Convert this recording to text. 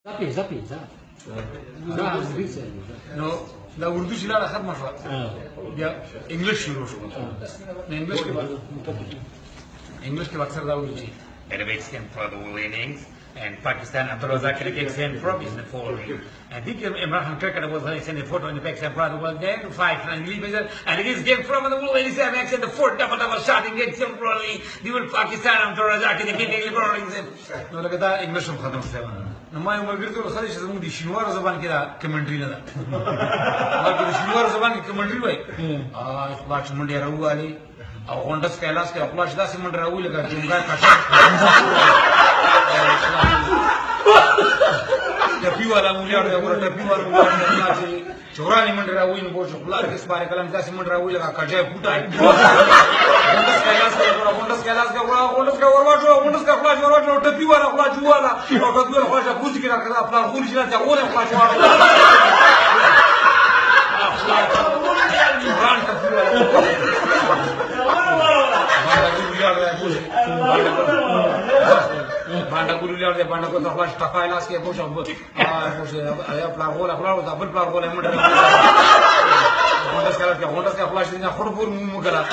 زپی نو دا اردو چې لاړه ختمه شوه بیا انګلیش شروع شو نو انګلیش کې اکثر دا وایي چې Arabics came for the whole innings and Pakistan Abdul Razak cricket came from in the following. I think Imran Khan cricket was sent a photo in the Pakistan brother was there, 5 and leave and it is came from the whole innings and the fourth double shot against temporarily the whole Pakistan Abdul Razak in the cricket liberals. نو لکه دا انګلیش هم ختم شوی نو ما یو ملګري ته خدای چې زموږ د شینوار زبان کې دا کمنټري نه ده بلکې د شینوار زبان کې کمنټري وایي خلاص منډې راووالې او غونډس کیلاس کې خلاص داسې منډې راوولې لکه جونګا کاټه ټپي والا مولیار دی ګوره ټپي والا مولیار دی چې چورانې منډې راووي نو بوش خلاص کې سپاره کلم داسې منډې راوولې لکه کټه فوټای غونډس کیلاس کې غونډس کیلاس کې غونډس کې ورواټو غونډس کې خلاص ورواټو ټپي والا خلاص جوالا او کډو خلاص پوزي کې راکړه خپل خور چې راځي اورې خلاص والا Banda guru lihat dia banda kota flash takai las ke bos abot ayah pelagol double pelagol yang muda Honda sekarang flash ini nak khurfur mumu kala